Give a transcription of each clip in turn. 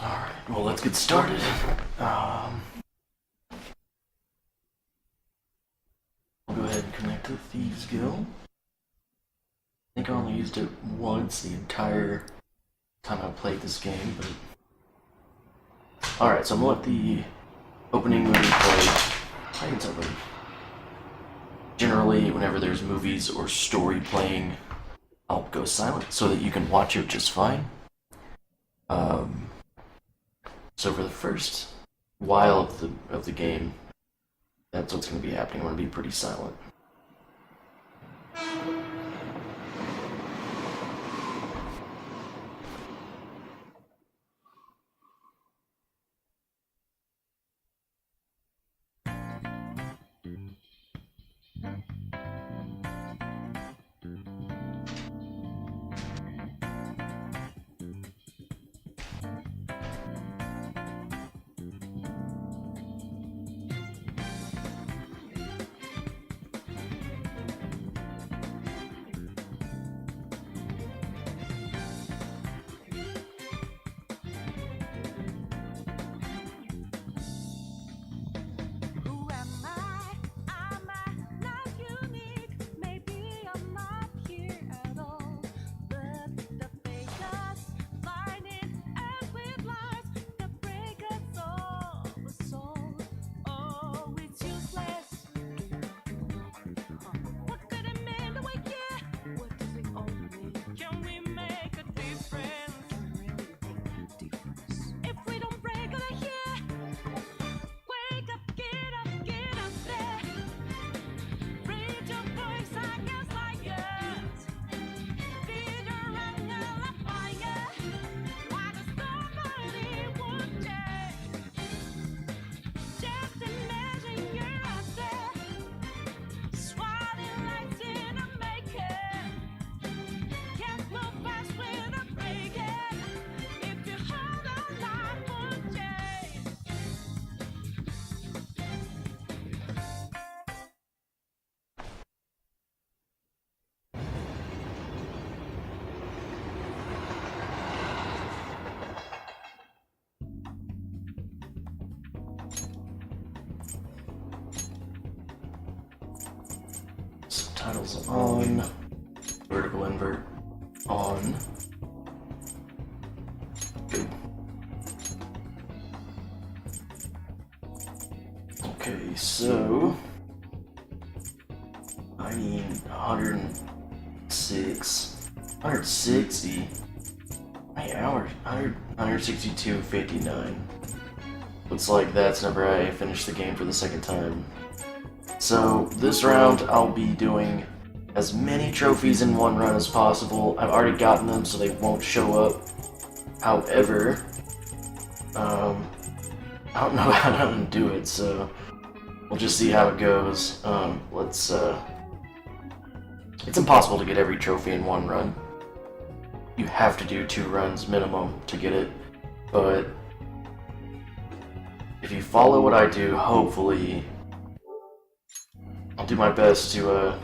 Alright, well, let's get started. I'll go ahead and connect to the Thieves Guild. I think I only used it once the entire time I played this game, but... Alright, so I'm gonna let the opening movie play. I think it's open. Generally, whenever there's movies or story playing, I'll go silent so that you can watch it just fine. So for the first while of the game, that's what's going to be happening. I'm going to be pretty silent. Subtitles on. Vertical invert on. Good. Okay, so I need 160. My hours, 162.59. Looks like that's whenever I finish the game for the second time. So this round I'll be doing as many trophies in one run as possible. I've already gotten them so they won't show up. However, I don't know how to do it, so we'll just see how it goes. It's impossible to get every trophy in one run. You have to do 2 runs minimum to get it, but if you follow what I do, hopefully I'll do my best to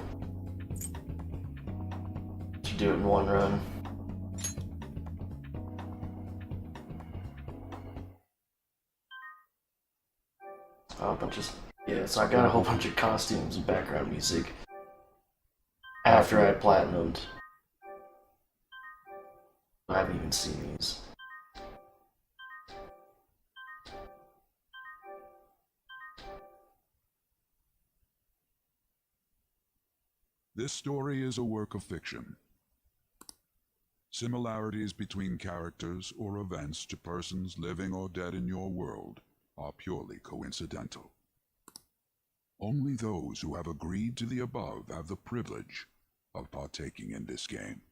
do it in one run. So I got a whole bunch of costumes and background music after I platinumed. I haven't even seen these. This story is a work of fiction. Similarities between characters or events to persons living or dead in your world are purely coincidental. Only those who have agreed to the above have the privilege of partaking in this game.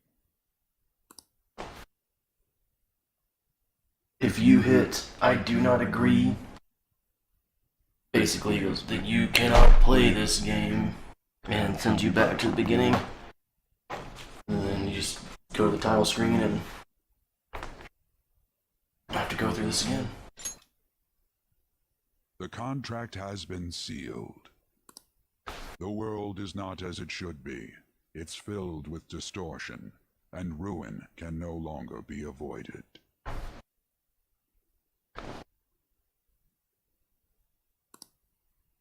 If you hit "I do not agree," basically it goes that you cannot play this game and sends you back to the beginning. And then you just go to the title screen and have to go through this again. The contract has been sealed. The world is not as it should be. It's filled with distortion, and ruin can no longer be avoided.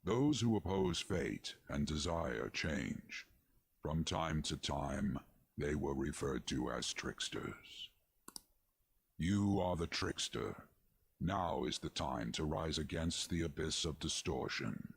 Those who oppose fate and desire change. From time to time, they were referred to as tricksters. You are the trickster. Now is the time to rise against the abyss of distortion.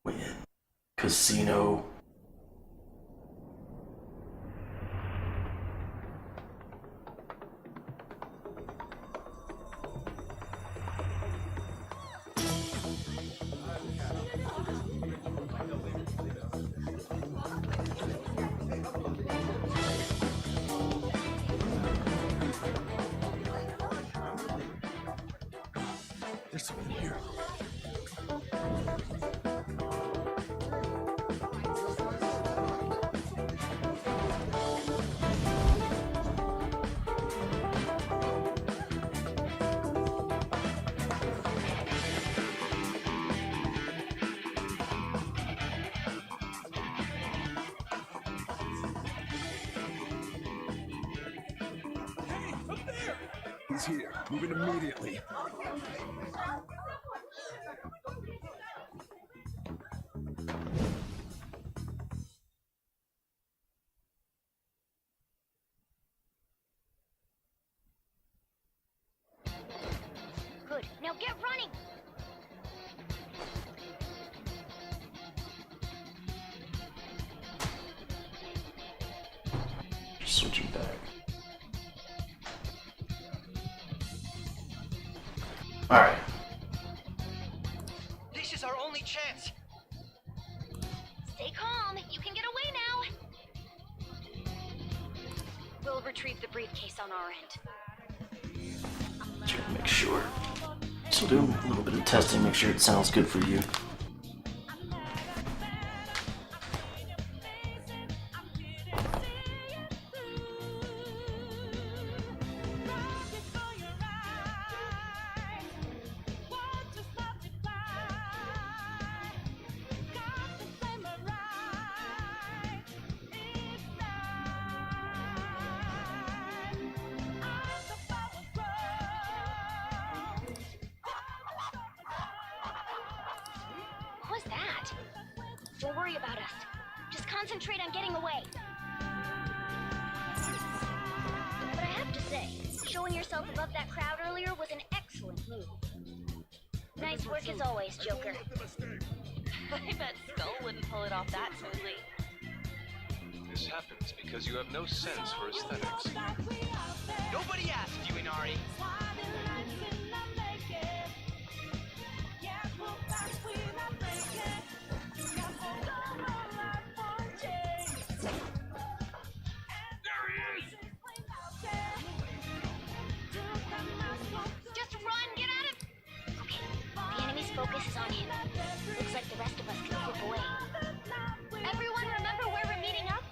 Wait, casino. There's someone here. Hey, up there! He's here. Moving immediately. Good. Now get running! Switching back. Alright. This is our only chance. Stay calm. You can get away now. We'll retrieve the briefcase on our end. Check to make sure. So do a little bit of testing, make sure it sounds good for you. What was that? Don't worry about us. Just concentrate on getting away. But I have to say, showing yourself above that crowd earlier was an excellent move. Nice work as always, Joker. I bet Skull wouldn't pull it off that smoothly. This happens because you have no sense for aesthetics. Nobody asked you, Inari. Just run! Get out of... Okay, the enemy's focus is on him. Looks like the rest of us can slip away. Everyone remember where we're meeting up?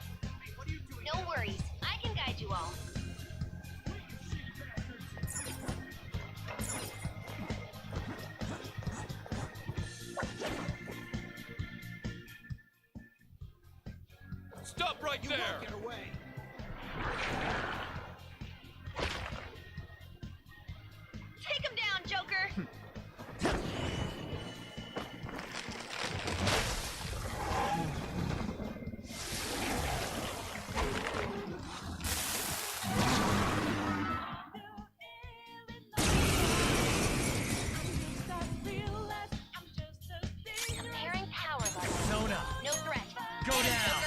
No worries. I can guide you all. Stop right there! Get away! Take him down, Joker! Comparing power levels. Zona! No threat. Go down!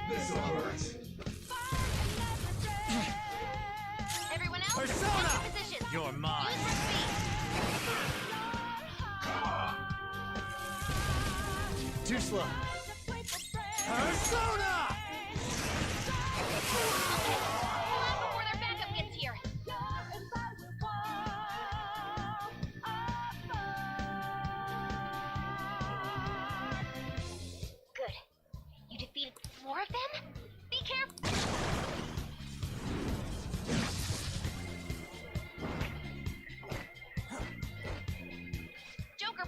This'll hurt. Everyone else, Persona! take your positions. You're mine. Use your speed. Too slow. Persona! Hold on before their backup gets here.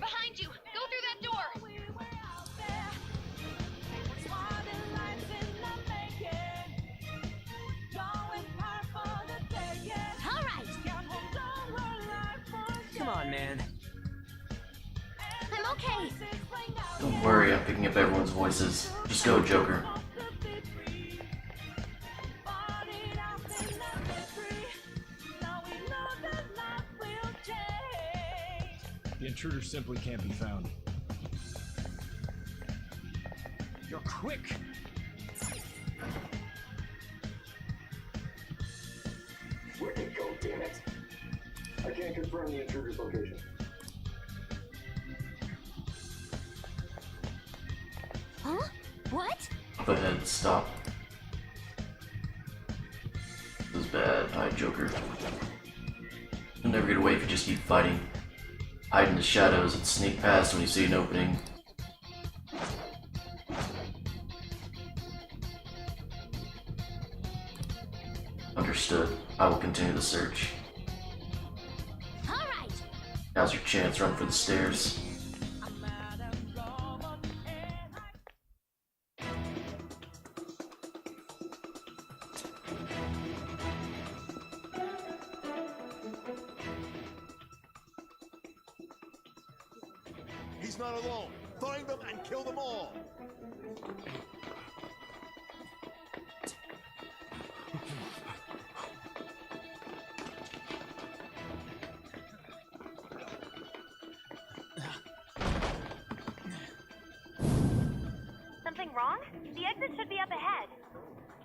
behind you! Go through that door! Alright! Come on, man. I'm okay! Don't worry, I'm picking up everyone's voices. Just go, Joker. The intruder simply can't be found. You're quick! Where'd it go, damn it? I can't confirm the intruder's location. Huh? What? Up ahead, stop. This is bad. Alright, Joker. You'll never get away if you just keep fighting. Hide in the shadows and sneak past when you see an opening. Understood. I will continue the search. Alright! Now's your chance. Run for the stairs. He's not alone. Find them and kill them all. Something wrong? The exit should be up ahead.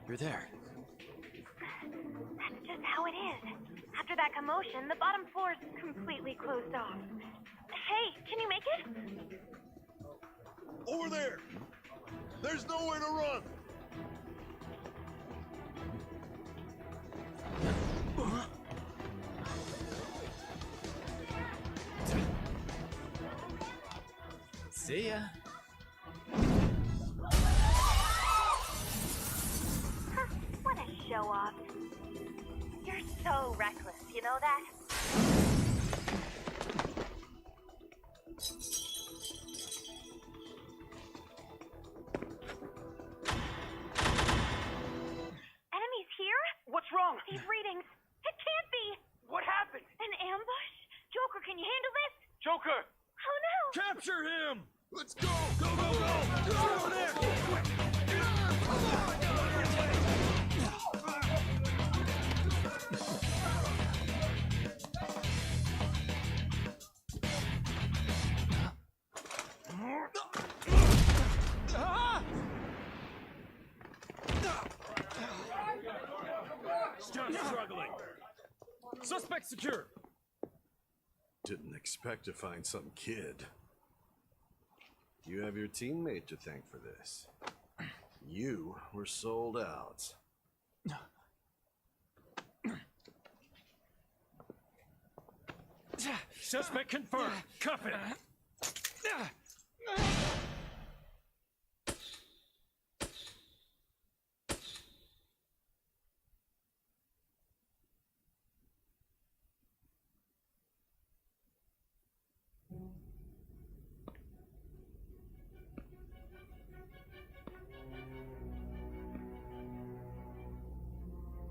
You're there. That's just how it is. After that commotion, the bottom floor's completely closed off. Hey, can you make it? Over there! There's nowhere to run! See ya. Huh, what a show off. You're so reckless, you know that? Enemies here? What's wrong? These readings. It can't be! What happened? An ambush? Joker, can you handle this? Joker! Oh no! Capture him! Let's go! Go, go, go! Go over there! Still struggling. Suspect secure. Didn't expect to find some kid. You have your teammate to thank for this. You were sold out. Suspect confirmed. Cuff it.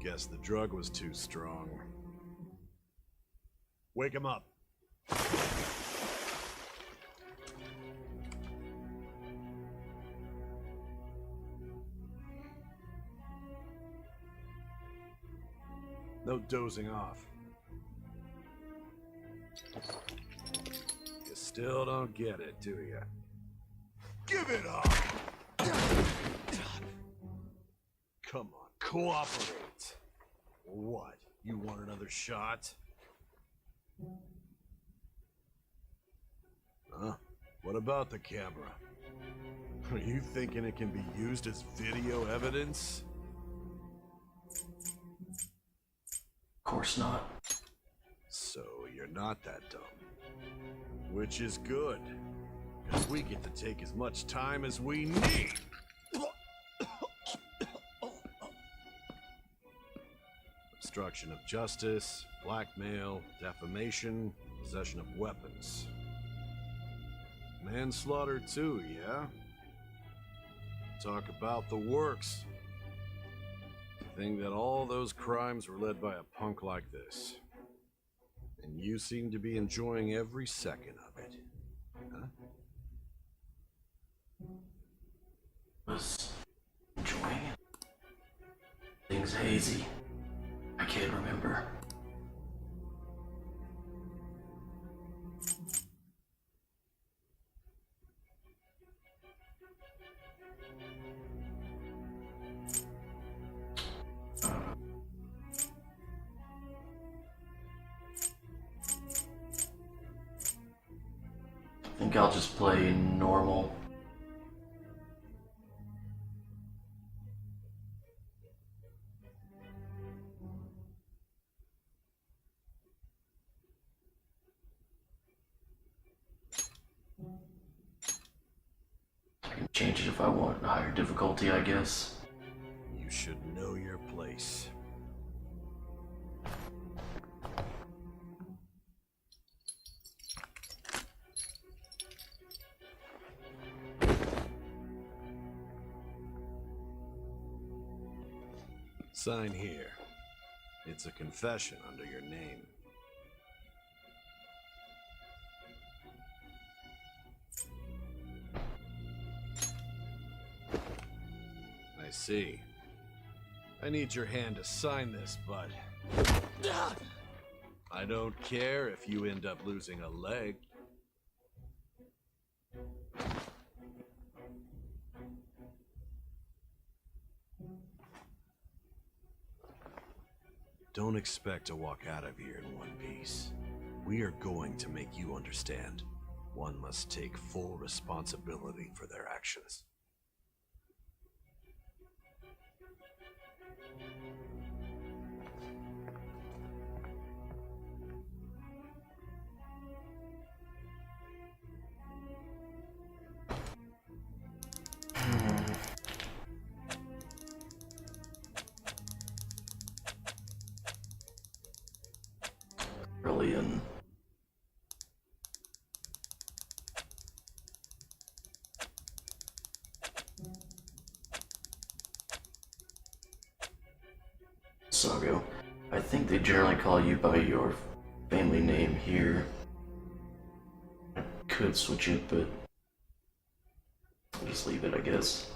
Guess the drug was too strong. Wake him up. No dozing off. You still don't get it, do you? Give it up! Come on, cooperate. What? You want another shot? Huh? What about the camera? Are you thinking it can be used as video evidence? Of course not. So you're not that dumb. Which is good. Because we get to take as much time as we need. Obstruction of justice, blackmail, defamation, possession of weapons. Manslaughter too, yeah? Talk about the works. Think that all those crimes were led by a punk like this. And you seem to be enjoying every second of it. Huh? Was enjoying it. Things hazy. I can't remember. I think I'll just play normal. I can change it if I want higher difficulty, I guess. You should know your place. Sign here. It's a confession under your name. I see. I need your hand to sign this, bud. I don't care if you end up losing a leg. Don't expect to walk out of here in one piece. We are going to make you understand. One must take full responsibility for their actions. Krellian. Sago. I think they generally call you by your family name here. I could switch it, but I'll just leave it, I guess.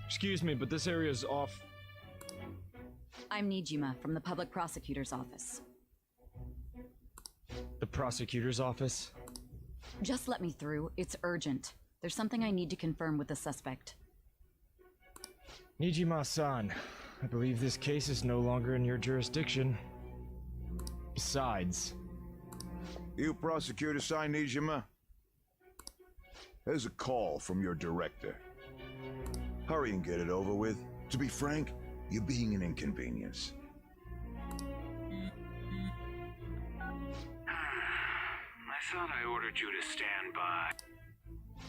Excuse me, but this area is off. I'm Nijima from the Public Prosecutor's Office. The prosecutor's office? Just let me through. It's urgent. There's something I need to confirm with the suspect. Nijima-san, I believe this case is no longer in your jurisdiction. Besides... You prosecutor sign Nijima? There's a call from your director. Hurry and get it over with. To be frank, you're being an inconvenience. I thought I ordered you to stand by.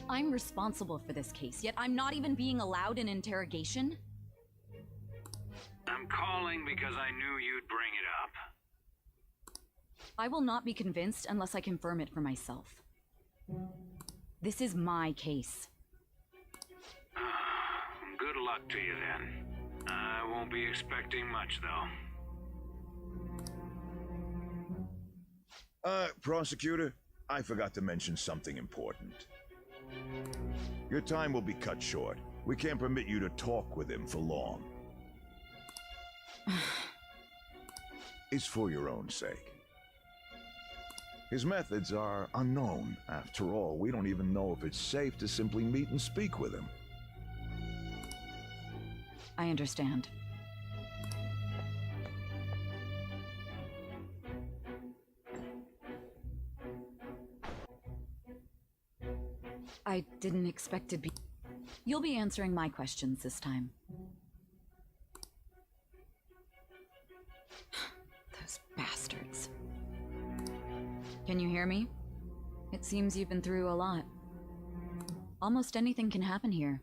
I'm responsible for this case, yet I'm not even being allowed an interrogation? I'm calling because I knew you'd bring it up. I will not be convinced unless I confirm it for myself. This is my case. Good luck to you then. I won't be expecting much, though. Prosecutor, I forgot to mention something important. Your time will be cut short. We can't permit you to talk with him for long. It's for your own sake. His methods are unknown. After all, we don't even know if it's safe to simply meet and speak with him. I understand. I didn't expect to be... You'll be answering my questions this time. Those bastards. Can you hear me? It seems you've been through a lot. Almost anything can happen here,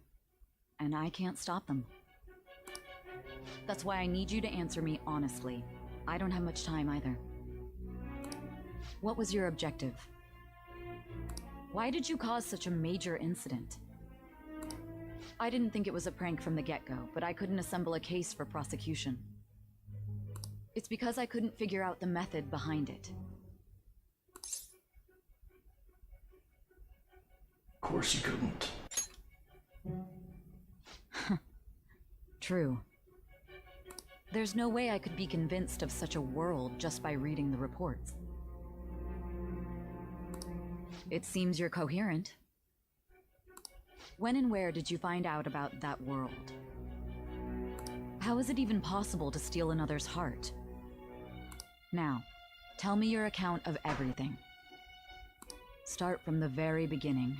and I can't stop them. That's why I need you to answer me honestly. I don't have much time either. What was your objective? Why did you cause such a major incident? I didn't think it was a prank from the get-go, but I couldn't assemble a case for prosecution. It's because I couldn't figure out the method behind it. Of course you couldn't. True. There's no way I could be convinced of such a world just by reading the reports. It seems you're coherent. When and where did you find out about that world? How is it even possible to steal another's heart? Now, tell me your account of everything. Start from the very beginning.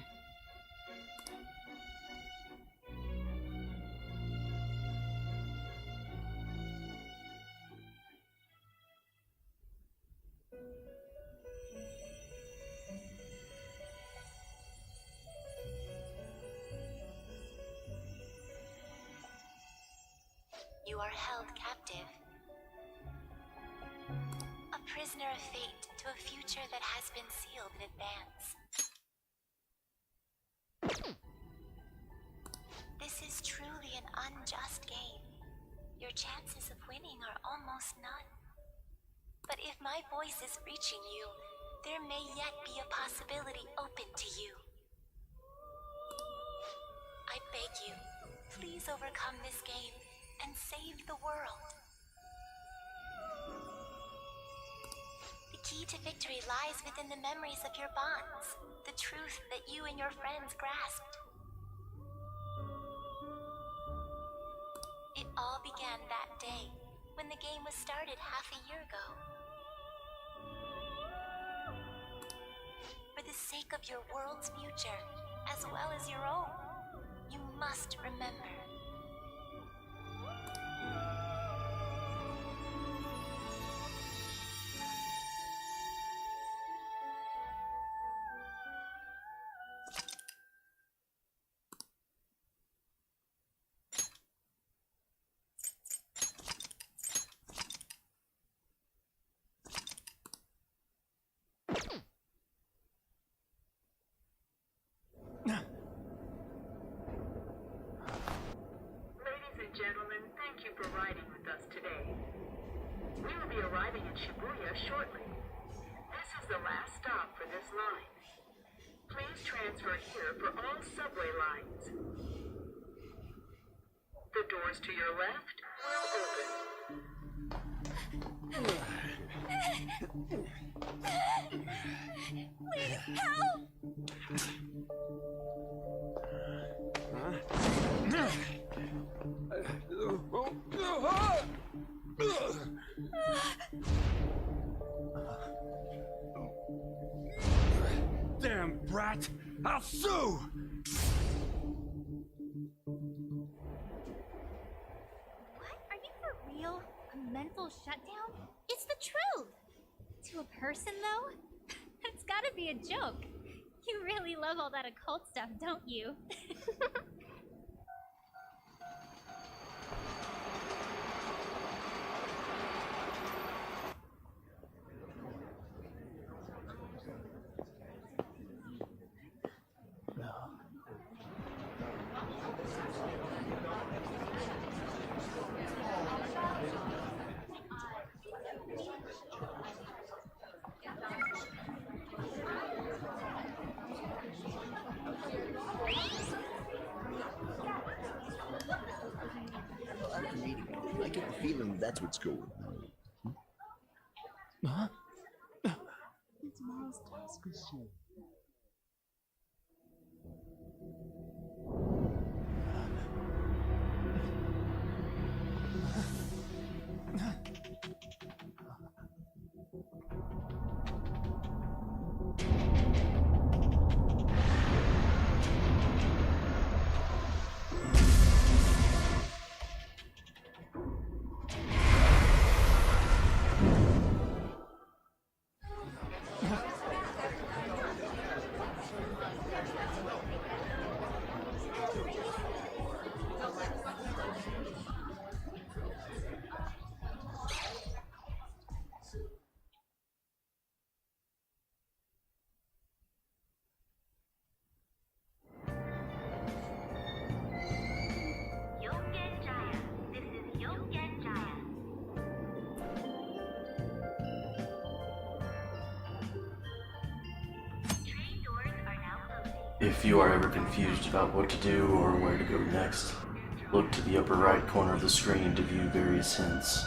You are held captive. A prisoner of fate to a future that has been sealed in advance. This is truly an unjust game. Your chances of winning are almost none. But if my voice is reaching you, there may yet be a possibility open to you. I beg you, please overcome this game and save the world. The key to victory lies within the memories of your bonds, the truth that you and your friends grasped. It all began that day, when the game was started half a year ago. For the sake of your world's future, as well as your own, you must remember. Gentlemen, thank you for riding with us today. We will be arriving in Shibuya shortly. This is the last stop for this line. Please transfer here for all subway lines. The doors to your left will open. Please help! Damn brat! I'll sue! What? Are you for real? A mental shutdown? It's the truth! To a person, though? It's gotta be a joke. You really love all that occult stuff, don't you? I get the feeling that's what's going on. Huh? Tomorrow's task is soon. If you are ever confused about what to do or where to go next, look to the upper right corner of the screen to view various hints.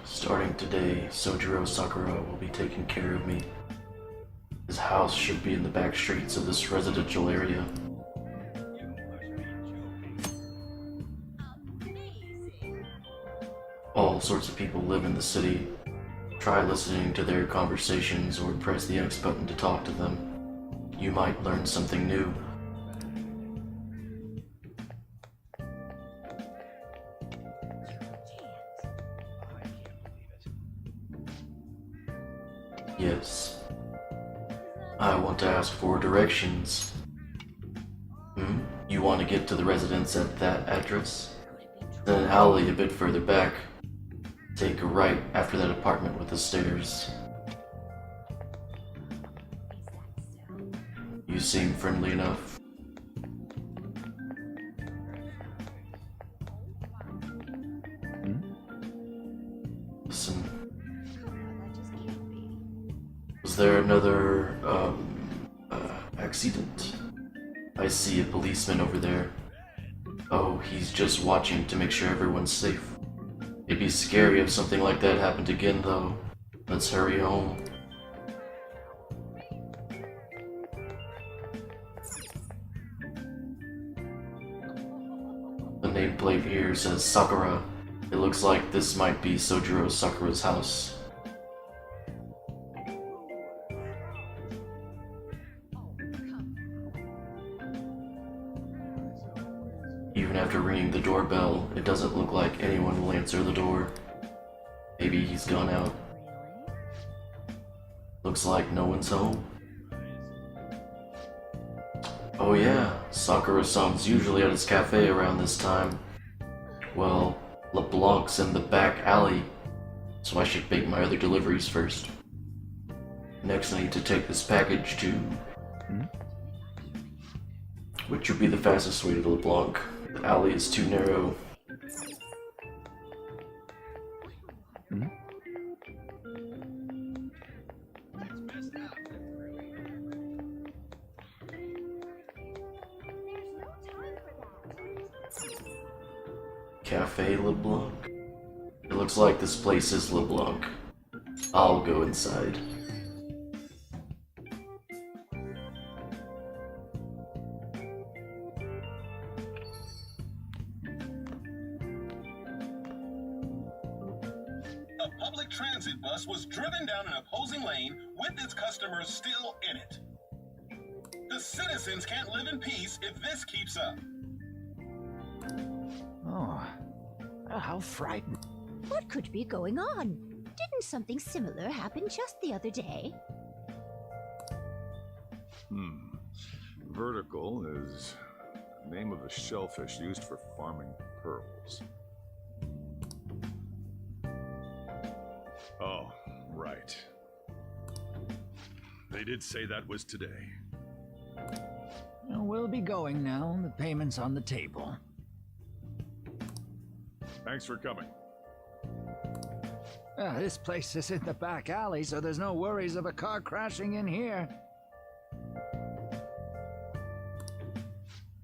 Starting today, Sojiro Sakura will be taking care of me. His house should be in the back streets of this residential area. All sorts of people live in the city. Try listening to their conversations or press the X button to talk to them. You might learn something new. Yes. I want to ask for directions. You want to get to the residence at that address? Then an alley a bit further back. Take a right after that apartment with the stairs. You seem friendly enough. Listen. Was there another, accident? I see a policeman over there. Oh, he's just watching to make sure everyone's safe. It'd be scary if something like that happened again, though. Let's hurry home. The nameplate here says Sakura. It looks like this might be Sojiro Sakura's house. Even after ringing the doorbell, it doesn't look like anyone will answer the door. Maybe he's gone out. Looks like no one's home. Oh yeah, Sakura-san's usually at his cafe around this time. Well, LeBlanc's in the back alley, so I should make my other deliveries first. Next I need to take this package to... Which would be the fastest way to LeBlanc? The alley is too narrow. Cafe LeBlanc? It looks like this place is LeBlanc. I'll go inside. A public transit bus was driven down an opposing lane with its customers still in it. The citizens can't live in peace if this keeps up. Oh, how frightening. What could be going on? Didn't something similar happen just the other day? Vertical is the name of a shellfish used for farming pearls. Oh, right. They did say that was today. Well, we'll be going now. The payment's on the table. Thanks for coming. This place is in the back alley, so there's no worries of a car crashing in here.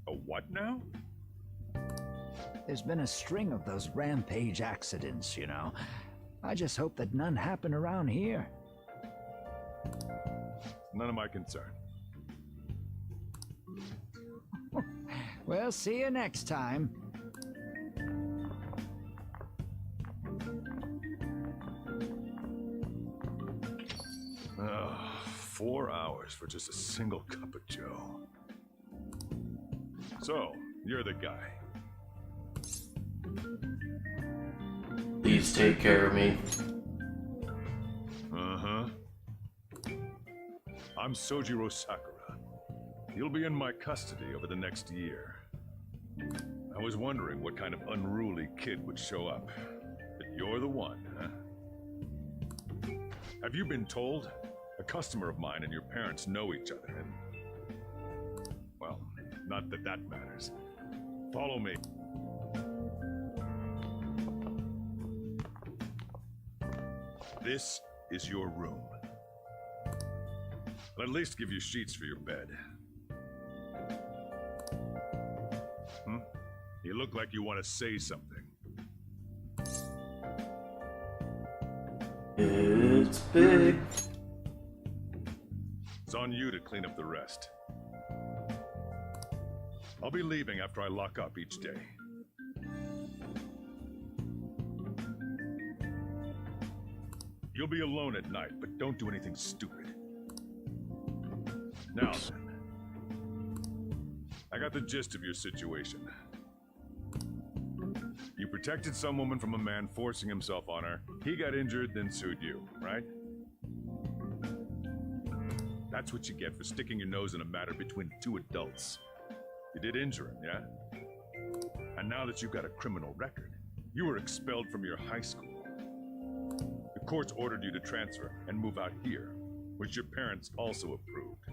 A what now? There's been a string of those rampage accidents, you know. I just hope that none happen around here. None of my concern. We'll see you next time. 4 hours for just a single cup of joe. So, you're the guy. Please take care of me. I'm Sojiro Sakura. You'll be in my custody over the next year. I was wondering what kind of unruly kid would show up. But you're the one, huh? Have you been told? A customer of mine and your parents know each other, and... well, not that that matters. Follow me. This is your room. I'll at least give you sheets for your bed. You look like you want to say something. It's big. It's on you to clean up the rest. I'll be leaving after I lock up each day. You'll be alone at night, but don't do anything stupid. Now then. I got the gist of your situation. You protected some woman from a man forcing himself on her. He got injured, then sued you, right? That's what you get for sticking your nose in a matter between two adults. You did injure him, yeah? And now that you've got a criminal record, you were expelled from your high school. The courts ordered you to transfer and move out here, which your parents also approved.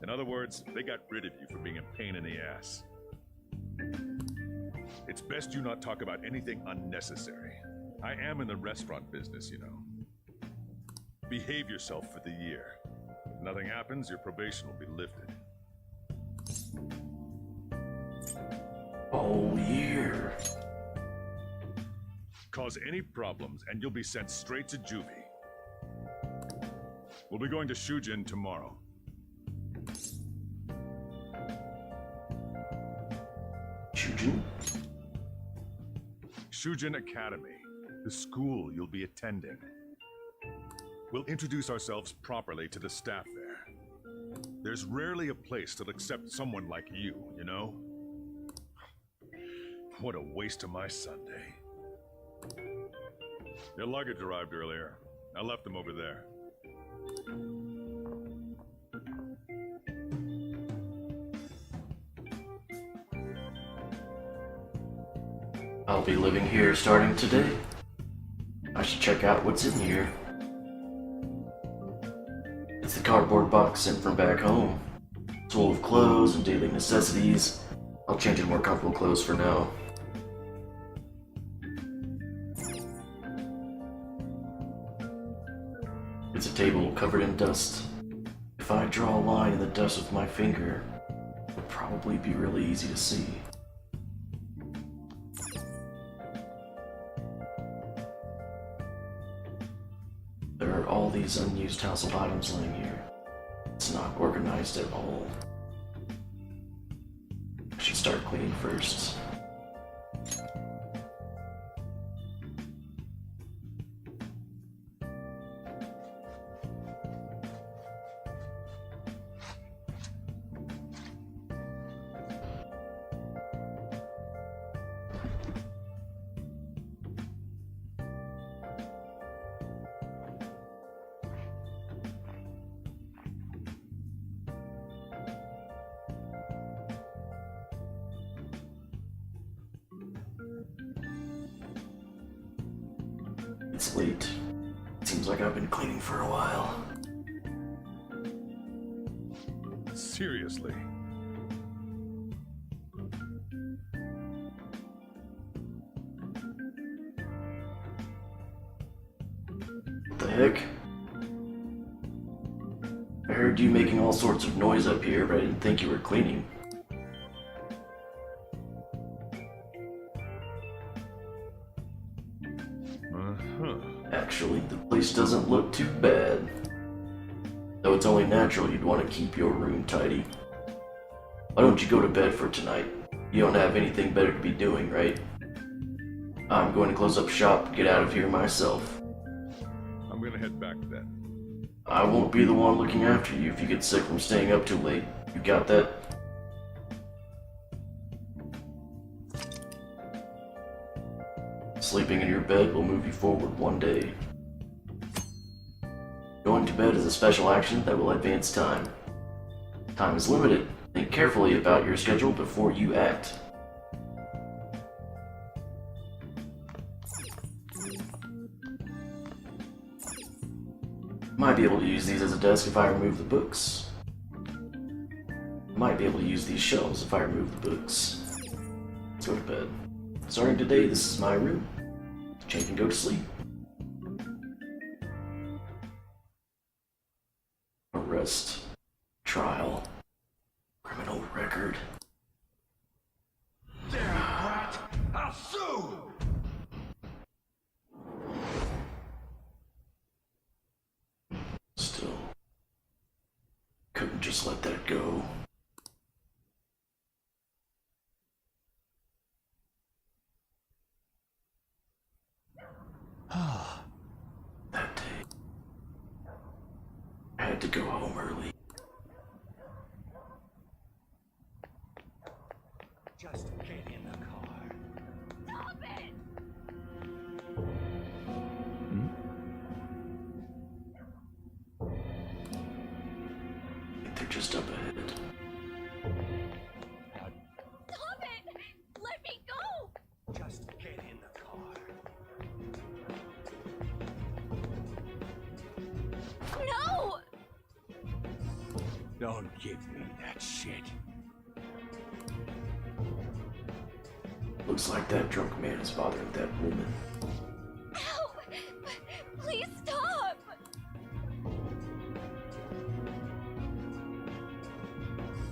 In other words, they got rid of you for being a pain in the ass. It's best you not talk about anything unnecessary. I am in the restaurant business, you know. Behave yourself for the year. If nothing happens, your probation will be lifted. Oh, year. Cause any problems, and you'll be sent straight to juvie. We'll be going to Shujin tomorrow. Shujin? Shujin Academy, the school you'll be attending. We'll introduce ourselves properly to the staff there. There's rarely a place that'll accept someone like you, you know? What a waste of my Sunday. Your luggage arrived earlier. I left them over there. I'll be living here starting today. I should check out what's in here. It's the cardboard box sent from back home. It's full of clothes and daily necessities. I'll change into more comfortable clothes for now. It's a table covered in dust. If I draw a line in the dust with my finger, it would probably be really easy to see. There are all these unused household items laying here. It's not organized at all. I should start cleaning first. It's late. Seems like I've been cleaning for a while. Seriously? What the heck? I heard you making all sorts of noise up here, but I didn't think you were cleaning. Actually, the place doesn't look too bad. Though it's only natural you'd want to keep your room tidy. Why don't you go to bed for tonight? You don't have anything better to be doing, right? I'm going to close up shop and get out of here myself. I'm gonna head back then. I won't be the one looking after you if you get sick from staying up too late. You got that? Sleeping in your bed will move you forward one day. Going to bed is a special action that will advance time. Time is limited. Think carefully about your schedule before you act. Might be able to use these as a desk if I remove the books. Might be able to use these shelves if I remove the books. Let's go to bed. Starting today, this is my room. Change and go to sleep. Arrest. Trial. Criminal record. Damn brat! I'll sue! Still. Couldn't just let that go. That day, I had to go home early. Just get in the car. Stop it! I think they're just up ahead. Stop it! Let me go! Just get in the car. No! Don't give me that shit. Looks like that drunk man is bothering that woman. Help! Please stop!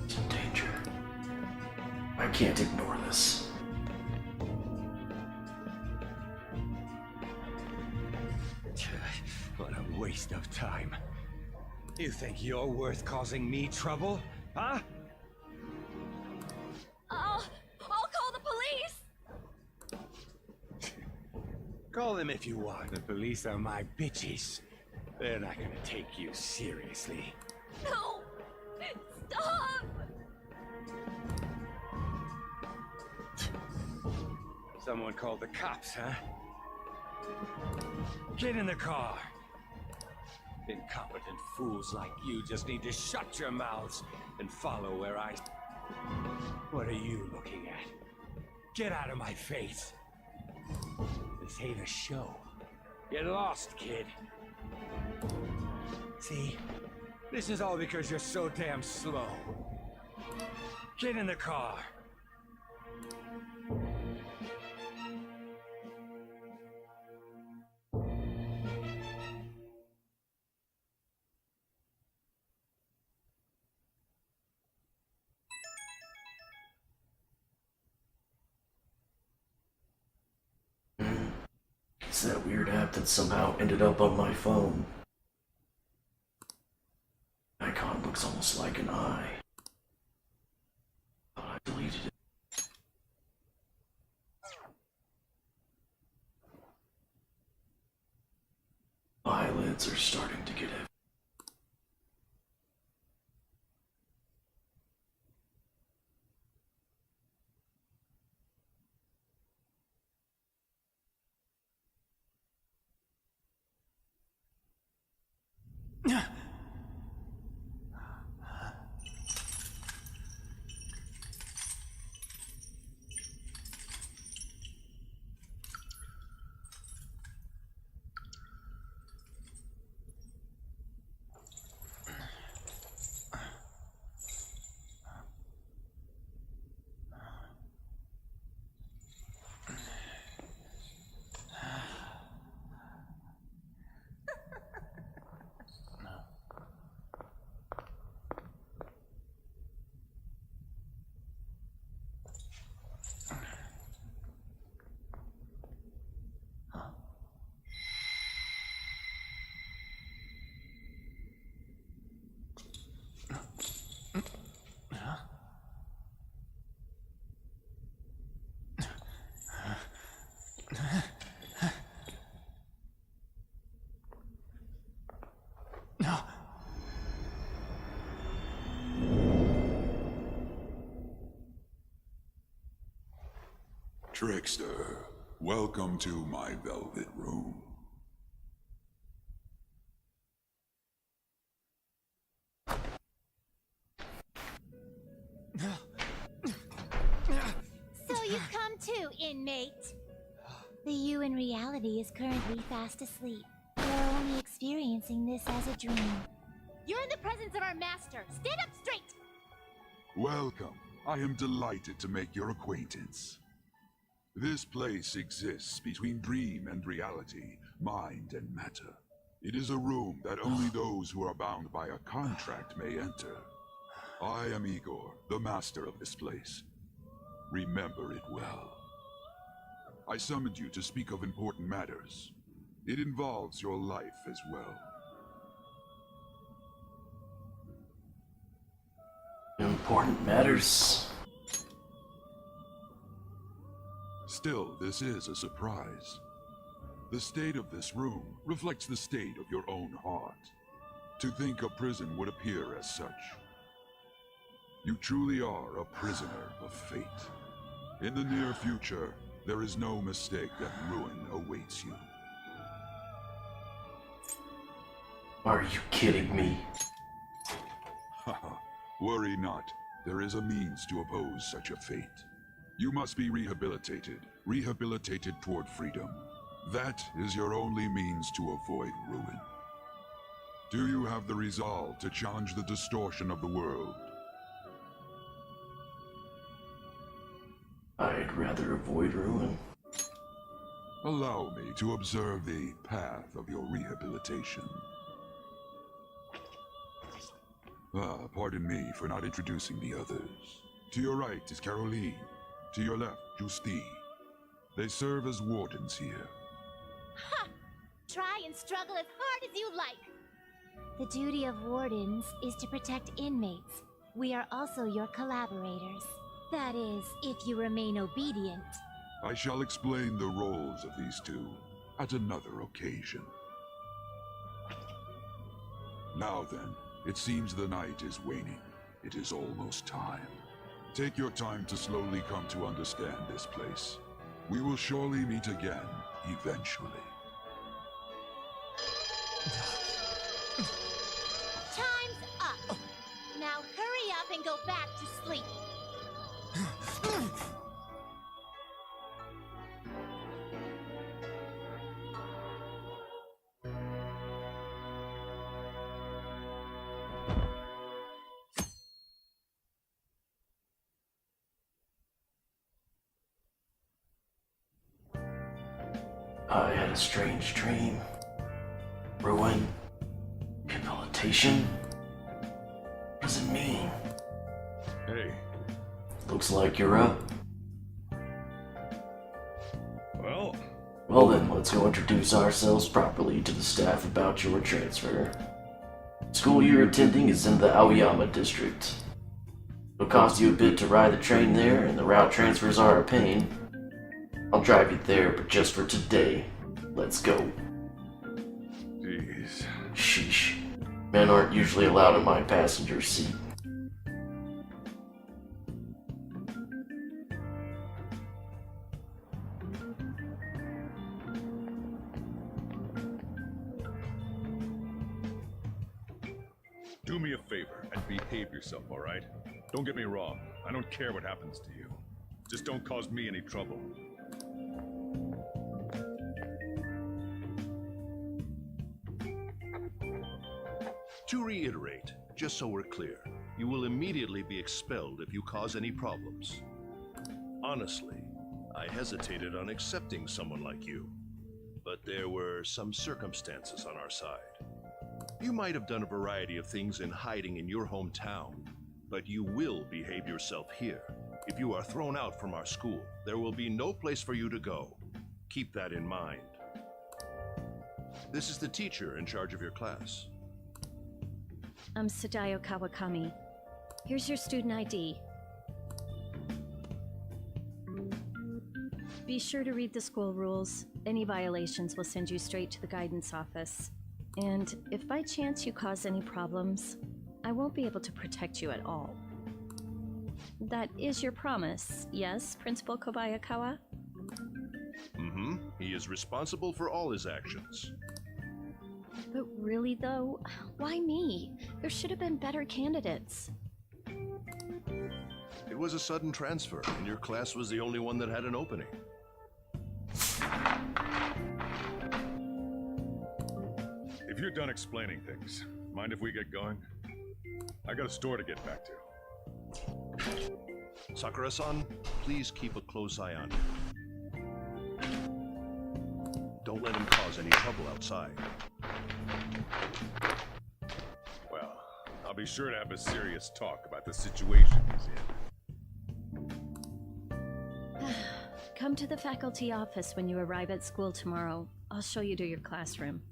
He's in danger. I can't ignore this. What a waste of time. You think you're worth causing me trouble? Huh? I'll call the police! Call them if you want. The police are my bitches. They're not gonna take you seriously. No! Stop! Someone called the cops, huh? Get in the car. Incompetent fools like you just need to shut your mouths and follow where I... What are you looking at? Get out of my face. This ain't a show. Get lost, kid. See? This is all because you're so damn slow. Get in the car. It's that weird app that somehow ended up on my phone. Icon looks almost like an eye. Thought I deleted it. Eyelids are starting to get heavy. Trickster, welcome to my velvet room. So you've come too, inmate. The you in reality is currently fast asleep. You're only experiencing this as a dream. You're in the presence of our master. Stand up straight! Welcome. I am delighted to make your acquaintance. This place exists between dream and reality, mind and matter. It is a room that only those who are bound by a contract may enter. I am Igor, the master of this place. Remember it well. I summoned you to speak of important matters. It involves your life as well. Important matters. Still, this is a surprise. The state of this room reflects the state of your own heart. To think a prison would appear as such. You truly are a prisoner of fate. In the near future, there is no mistake that ruin awaits you. Are you kidding me? Haha, worry not. There is a means to oppose such a fate. You must be rehabilitated toward freedom. That is your only means to avoid ruin. Do you have the resolve to challenge the distortion of the world? I'd rather avoid ruin. Allow me to observe the path of your rehabilitation. Pardon me for not introducing the others. To your right is Caroline. To your left, Justine. They serve as wardens here. Ha! Try and struggle as hard as you like. The duty of wardens is to protect inmates. We are also your collaborators. That is, if you remain obedient. I shall explain the roles of these two at another occasion. Now then, it seems the night is waning. It is almost time. Take your time to slowly come to understand this place. We will surely meet again, eventually. Time's up. Now hurry up and go back to sleep. I had a strange dream. Ruin. Rehabilitation. What does it mean? Hey. Looks like you're up. Well then, let's go introduce ourselves properly to the staff about your transfer. School you're attending is in the Aoyama district. It'll cost you a bit to ride the train there, and the route transfers are a pain. I'll drive you there, but just for today. Let's go. Jeez. Sheesh. Men aren't usually allowed in my passenger seat. Do me a favor and behave yourself, all right? Don't get me wrong. I don't care what happens to you. Just don't cause me any trouble. To reiterate, just so we're clear, you will immediately be expelled if you cause any problems. Honestly, I hesitated on accepting someone like you, but there were some circumstances on our side. You might have done a variety of things in hiding in your hometown, but you will behave yourself here. If you are thrown out from our school, there will be no place for you to go. Keep that in mind. This is the teacher in charge of your class. I'm Sadayo Kawakami. Here's your student ID. Be sure to read the school rules. Any violations will send you straight to the guidance office. And if by chance you cause any problems, I won't be able to protect you at all. That is your promise, yes, Principal Kobayakawa? Mm-hmm. He is responsible for all his actions. But really though, why me? There should have been better candidates. It was a sudden transfer, and your class was the only one that had an opening. If you're done explaining things, mind if we get going? I got a store to get back to. Sakura-san, please keep a close eye on him. Don't let him cause any trouble outside. Well, I'll be sure to have a serious talk about the situation he's in. Come to the faculty office when you arrive at school tomorrow. I'll show you to your classroom.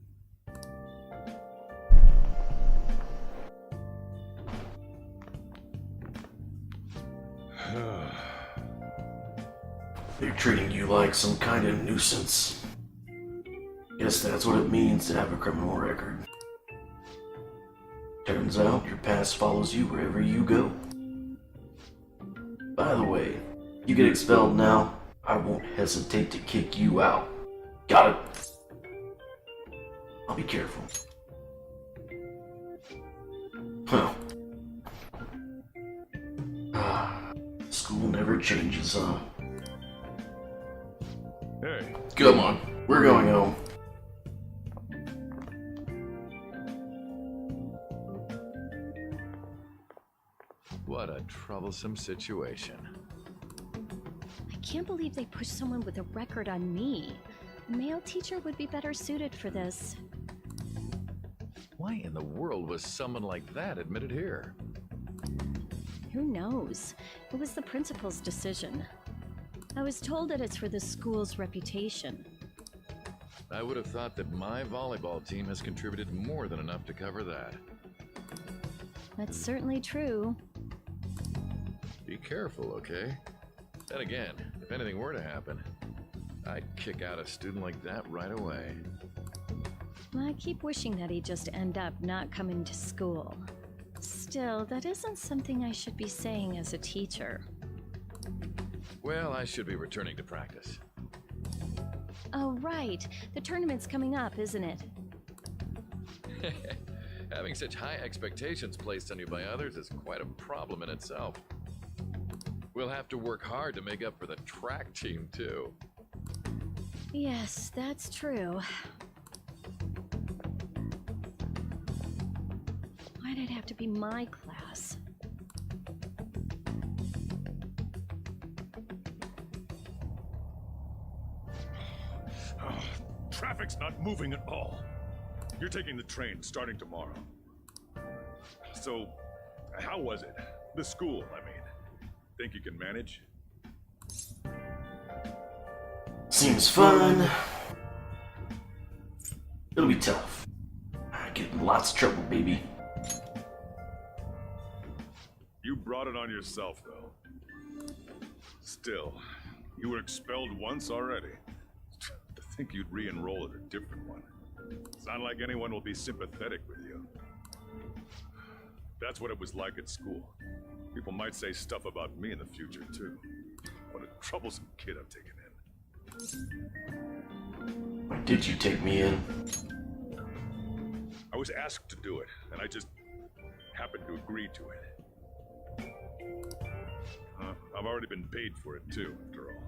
They're treating you like some kind of nuisance. Guess that's what it means to have a criminal record. Turns out your past follows you wherever you go. By the way, you get expelled now, I won't hesitate to kick you out. Got it? I'll be careful. Huh. School never changes, huh? Hey. Come on, we're going home. What a troublesome situation. I can't believe they pushed someone with a record on me. A male teacher would be better suited for this. Why in the world was someone like that admitted here? Who knows? It was the principal's decision. I was told that it's for the school's reputation. I would have thought that my volleyball team has contributed more than enough to cover that. That's certainly true. Be careful, okay? Then again, if anything were to happen, I'd kick out a student like that right away. I keep wishing that he'd just end up not coming to school. Still, that isn't something I should be saying as a teacher. Well, I should be returning to practice. Oh, right. The tournament's coming up, isn't it? Having such high expectations placed on you by others is quite a problem in itself. We'll have to work hard to make up for the track team, too. Yes, that's true. Why'd it have to be my class? Traffic's not moving at all. You're taking the train starting tomorrow. So, how was it? The school, I mean. Think you can manage? Seems fun. It'll be tough. I get in lots of trouble, baby. You brought it on yourself, though. Still, you were expelled once already. To think you'd re-enroll at a different one. It's not like anyone will be sympathetic with you. That's what it was like at school. People might say stuff about me in the future, too. What a troublesome kid I've taken in. Why did you take me in? I was asked to do it, and I just happened to agree to it. I've already been paid for it, too, after all.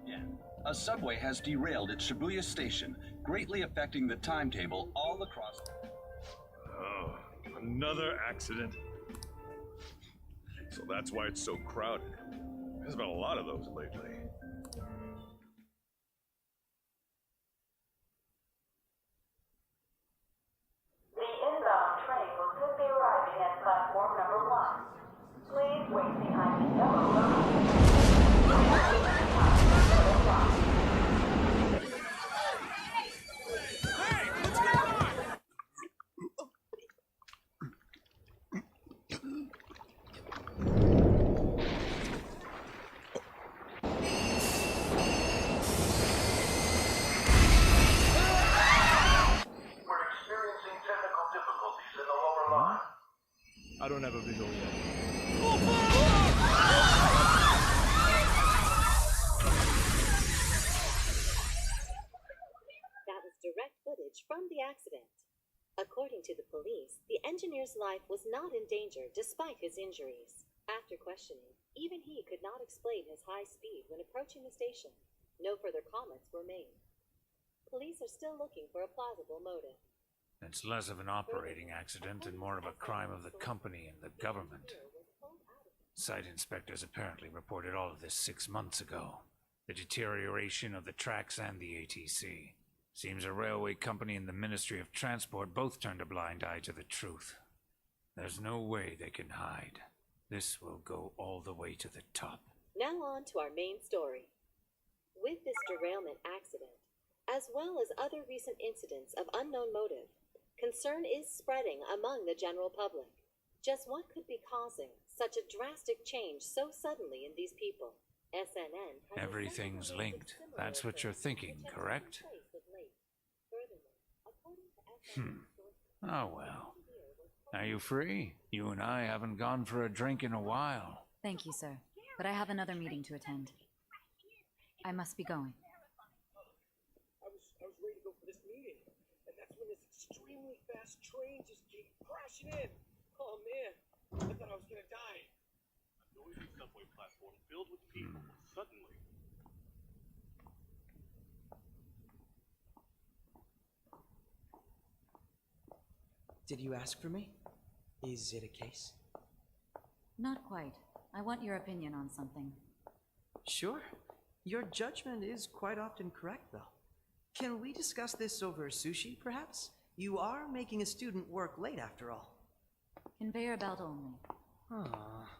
Yeah. A subway has derailed at Shibuya Station, greatly affecting the timetable all across. Oh, another accident? So that's why it's so crowded. There's been a lot of those lately. The inbound train will soon be arriving at platform number 1. Please wait behind the yellow line. I don't have a visual yet. That was direct footage from the accident. According to the police, the engineer's life was not in danger despite his injuries. After questioning, even he could not explain his high speed when approaching the station. No further comments were made. Police are still looking for a plausible motive. It's less of an operating accident and more of a crime of the company and the government. Site inspectors apparently reported all of this 6 months ago. The deterioration of the tracks and the ATC. Seems a railway company and the Ministry of Transport both turned a blind eye to the truth. There's no way they can hide. This will go all the way to the top. Now on to our main story. With this derailment accident, as well as other recent incidents of unknown motive, concern is spreading among the general public. Just what could be causing such a drastic change so suddenly in these people? SNN has Everything's linked. That's what you're thinking, correct? Oh well. Are you free? You and I haven't gone for a drink in a while. Thank you, sir. But I have another meeting to attend. I must be going. I was ready to go for this meeting, and that's when this extremely fast train just came crashing in. Oh man, I thought I was gonna die. A noisy subway platform filled with people suddenly. Did you ask for me? Is it a case? Not quite. I want your opinion on something. Sure. Your judgment is quite often correct, though. Can we discuss this over sushi, perhaps? You are making a student work late, after all. Conveyor belt only. Ah.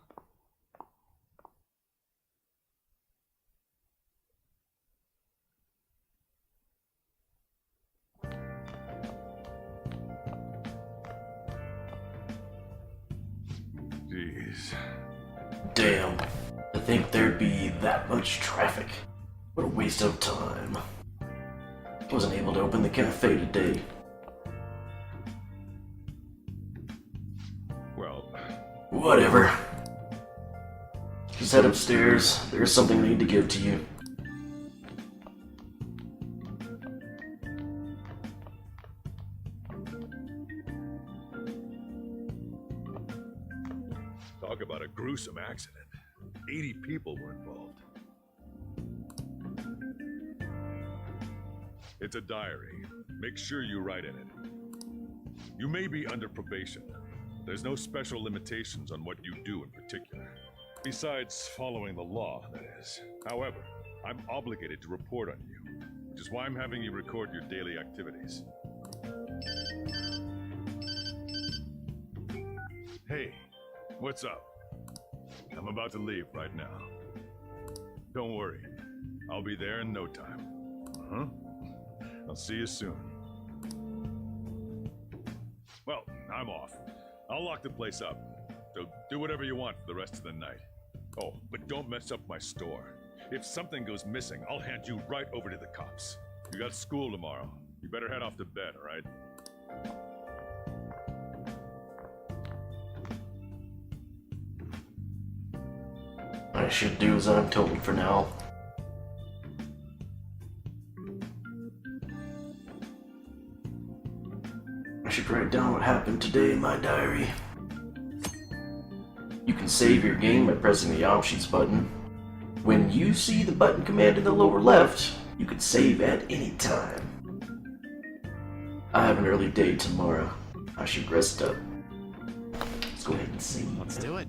Jeez. Damn. To think there'd be that much traffic. What a waste of time. Wasn't able to open the cafe today. Well... Whatever. Just head upstairs. There's something I need to give to you. Talk about a gruesome accident. 80 people were involved. It's a diary. Make sure you write in it. You may be under probation. There's no special limitations on what you do in particular. Besides following the law, that is. However, I'm obligated to report on you, which is why I'm having you record your daily activities. Hey, what's up? I'm about to leave right now. Don't worry, I'll be there in no time. Uh-huh. I'll see you soon. Well, I'm off. I'll lock the place up, so do whatever you want for the rest of the night. Oh, but don't mess up my store. If something goes missing, I'll hand you right over to the cops. You got school tomorrow. You better head off to bed, all right? I should do as I'm told for now. I should write down what happened today in my diary. You can save your game by pressing the Options button. When you see the button command in the lower left, you can save at any time. I have an early day tomorrow. I should rest up. Let's go ahead and see. Let's do it.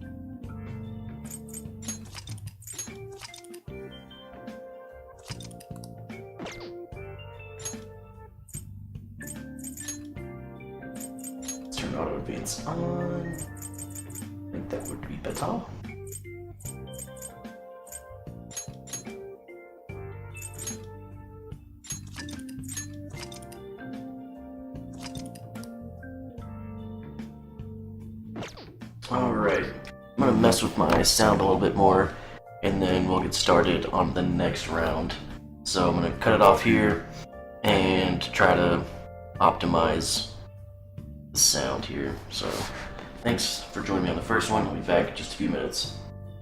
Let's turn auto advance on. I think that would be better. Alright, I'm gonna mess with my sound a little bit more, and then we'll get started on the next round. So I'm gonna cut it off here, and try to optimize the sound here. So, thanks for joining me on the first one. I'll be back in just a few minutes.